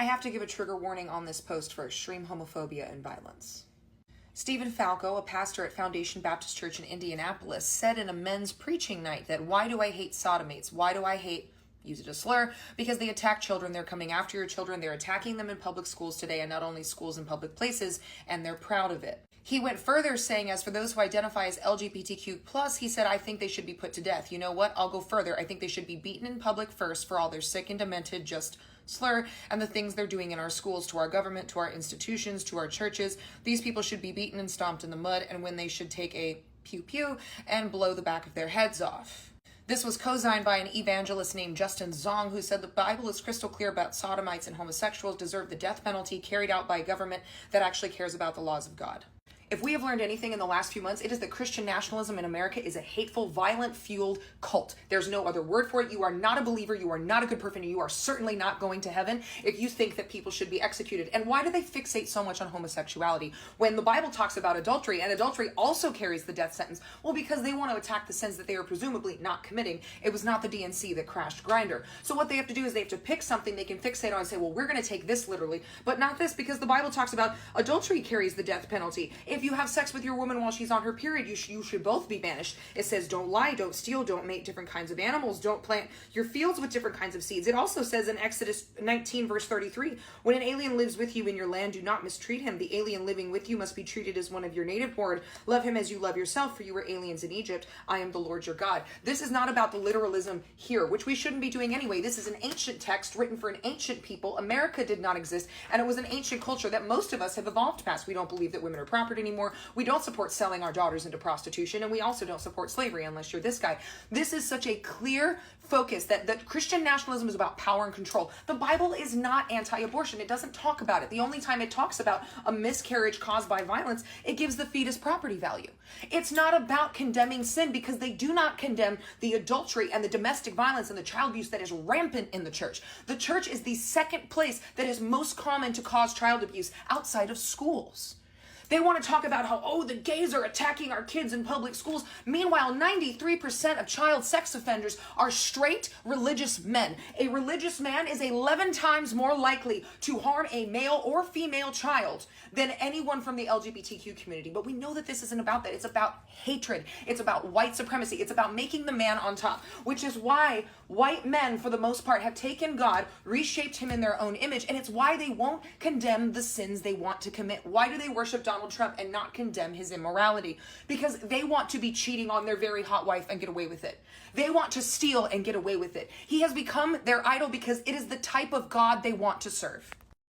I have to give a trigger warning on this post for extreme homophobia and violence. Stephen Falco, a pastor at Foundation Baptist Church in Indianapolis, said in a men's preaching night that, why do I hate sodomates? Why do I hate, use it as a slur, because they attack children, they're coming after your children, they're attacking them in public schools today, and not only schools and public places, and they're proud of it. He went further saying, as for those who identify as LGBTQ+, he said, I think they should be put to death. You know what? I'll go further. I think they should be beaten in public first for all their sick and demented just slur and the things they're doing in our schools, to our government, to our institutions, to our churches. These people should be beaten and stomped in the mud, and when they should take a pew-pew and blow the back of their heads off. This was co-signed by an evangelist named Justin Zong, who said the Bible is crystal clear about sodomites and homosexuals deserve the death penalty carried out by a government that actually cares about the laws of God. If we have learned anything in the last few months, it is that Christian nationalism in America is a hateful, violent-fueled cult. There's no other word for it. You are not a believer. You are not a good person. You are certainly not going to heaven if you think that people should be executed. And why do they fixate so much on homosexuality when the Bible talks about adultery, and adultery also carries the death sentence? Well, because they want to attack the sins that they are presumably not committing. It was not the DNC that crashed Grindr. So what they have to do is they have to pick something they can fixate on and say, well, we're going to take this literally, but not this, because the Bible talks about adultery carries the death penalty. If you have sex with your woman while she's on her period, you should both be banished. It says don't lie, don't steal, don't mate different kinds of animals, don't plant your fields with different kinds of seeds. It also says in Exodus 19 verse 33, when an alien lives with you in your land, do not mistreat him. The alien living with you must be treated as one of your native horde. Love him as you love yourself, for you were aliens in Egypt. I am the Lord your God. This is not about the literalism here, which we shouldn't be doing anyway. This is an ancient text written for an ancient people. America did not exist, and it was an ancient culture that most of us have evolved past. We don't believe that women are property anymore. We don't support selling our daughters into prostitution, and we also don't support slavery unless you're this guy. This is such a clear focus that Christian nationalism is about power and control. The Bible is not anti-abortion. It doesn't talk about it. The only time it talks about a miscarriage caused by violence, it gives the fetus property value. It's not about condemning sin, because they do not condemn the adultery and the domestic violence and the child abuse that is rampant in the church. The church is the second place that is most common to cause child abuse outside of schools. They want to talk about how, oh, the gays are attacking our kids in public schools. Meanwhile, 93% of child sex offenders are straight religious men. A religious man is 11 times more likely to harm a male or female child than anyone from the LGBTQ community. But we know that this isn't about that. It's about hatred. It's about white supremacy. It's about making the man on top, which is why white men, for the most part, have taken God, reshaped him in their own image, and it's why they won't condemn the sins they want to commit. Why do they worship Donald Trump and not condemn his immorality? Because they want to be cheating on their very hot wife and get away with it. They want to steal and get away with it. He has become their idol because it is the type of God they want to serve.